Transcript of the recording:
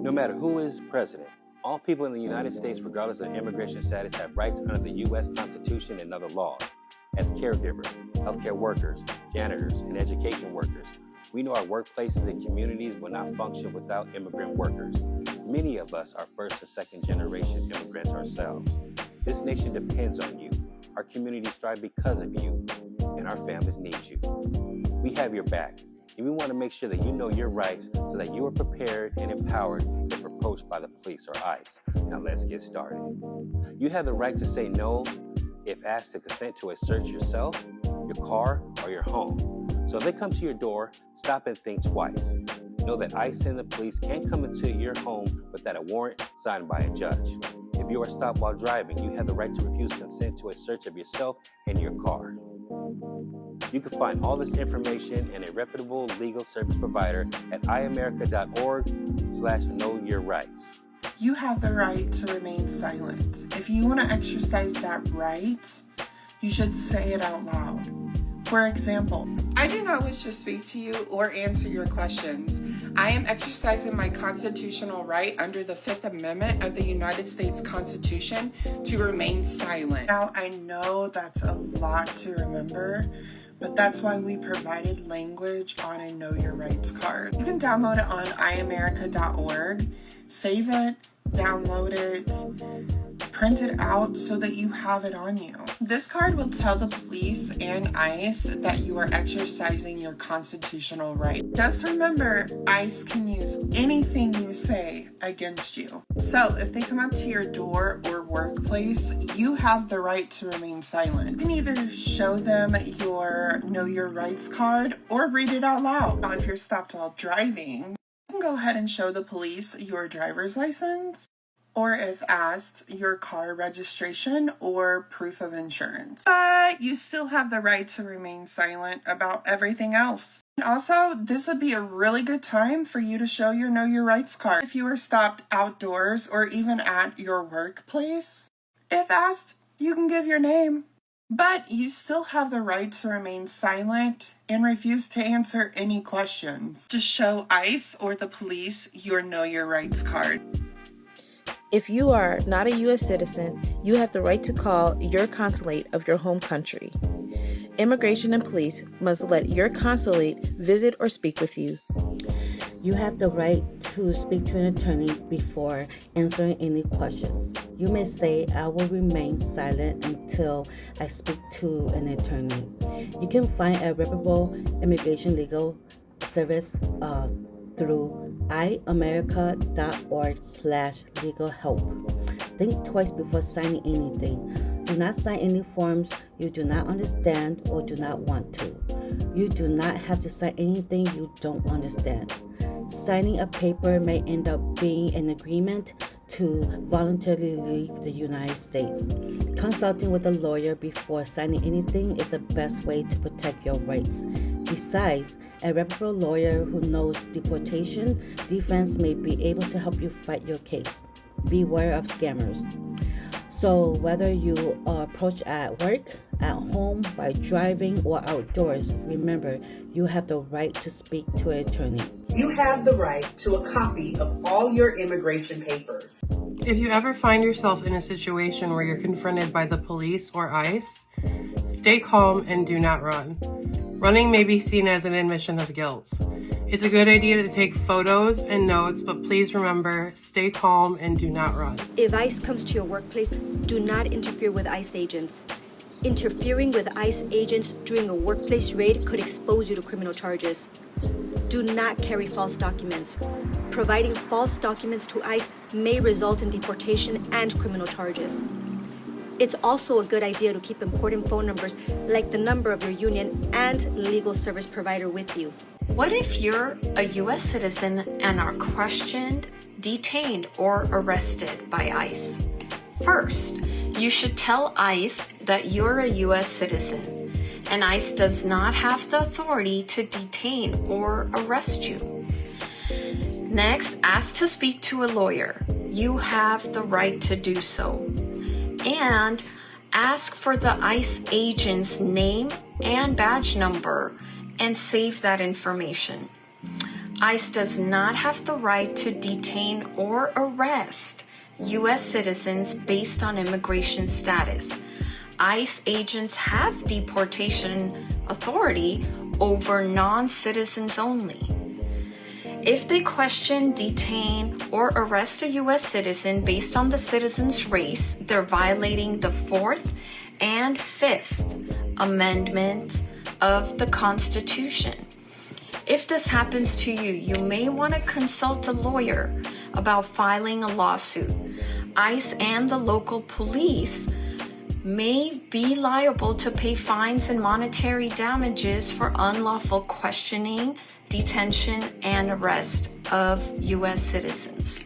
No matter who is president, all people in the United States, regardless of immigration status, have rights under the U.S. Constitution and other laws. As caregivers, healthcare workers, janitors, and education workers, we know our workplaces and communities will not function without immigrant workers. Many of us are first and second generation immigrants ourselves. This nation depends on you. Our communities thrive because of you, and our families need you. We have your back, and we want to make sure that you know your rights so that you are prepared and empowered if approached by the police or ICE. Now let's get started. You have the right to say no if asked to consent to a search yourself, your car, or your home. So if they come to your door, stop and think twice. Know that ICE and the police can't come into your home without a warrant signed by a judge. If you are stopped while driving, you have the right to refuse consent to a search of yourself and your car. You can find all this information in a reputable legal service provider at iamerica.org/knowyourrights. You have the right to remain silent. If you want to exercise that right, you should say it out loud. For example, I do not wish to speak to you or answer your questions. I am exercising my constitutional right under the Fifth Amendment of the United States Constitution to remain silent. Now, I know that's a lot to remember, but that's why we provided language on a Know Your Rights card. You can download it on iamerica.org, save it, download it, print it out so that you have it on you. This card will tell the police and ICE that you are exercising your constitutional right. Just remember, ICE can use anything you say against you. So if they come up to your door or workplace, you have the right to remain silent. You can either show them your Know Your Rights card or read it out loud. Now, if you're stopped while driving, you can go ahead and show the police your driver's license, or if asked, your car registration or proof of insurance. But you still have the right to remain silent about everything else. And also, this would be a really good time for you to show your Know Your Rights card if you were stopped outdoors or even at your workplace. If asked, you can give your name. But you still have the right to remain silent and refuse to answer any questions. Just show ICE or the police your Know Your Rights card. If you are not a U.S. citizen, you have the right to call your consulate of your home country. Immigration and police must let your consulate visit or speak with you. You have the right to speak to an attorney before answering any questions. You may say, I will remain silent until I speak to an attorney. You can find a reputable immigration legal service through iamerica.org/legal help. Think twice before signing anything. Do not sign any forms you do not understand or do not want to. You do not have to sign anything you don't understand. Signing a paper may end up being an agreement to voluntarily leave the United States. Consulting with a lawyer before signing anything is the best way to protect your rights. Besides, a reputable lawyer who knows deportation defense may be able to help you fight your case. Beware of scammers. So whether you are approached at work, at home, by driving, or outdoors, remember, you have the right to speak to an attorney. You have the right to a copy of all your immigration papers. If you ever find yourself in a situation where you're confronted by the police or ICE, stay calm and do not run. Running may be seen as an admission of guilt. It's a good idea to take photos and notes, but please remember, stay calm and do not run. If ICE comes to your workplace, do not interfere with ICE agents. Interfering with ICE agents during a workplace raid could expose you to criminal charges. Do not carry false documents. Providing false documents to ICE may result in deportation and criminal charges. It's also a good idea to keep important phone numbers like the number of your union and legal service provider with you. What if you're a U.S. citizen and are questioned, detained, or arrested by ICE? First, you should tell ICE that you're a U.S. citizen, and ICE does not have the authority to detain or arrest you. Next, ask to speak to a lawyer. You have the right to do so. And ask for the ICE agent's name and badge number and save that information. ICE does not have the right to detain or arrest U.S. citizens based on immigration status. ICE agents have deportation authority over non-citizens only. If they question, detain, or arrest a U.S. citizen based on the citizen's race, they're violating the 4th and 5th Amendment of the Constitution. If this happens to you, you may want to consult a lawyer about filing a lawsuit. ICE and the local police may be liable to pay fines and monetary damages for unlawful questioning, detention, and arrest of U.S. citizens.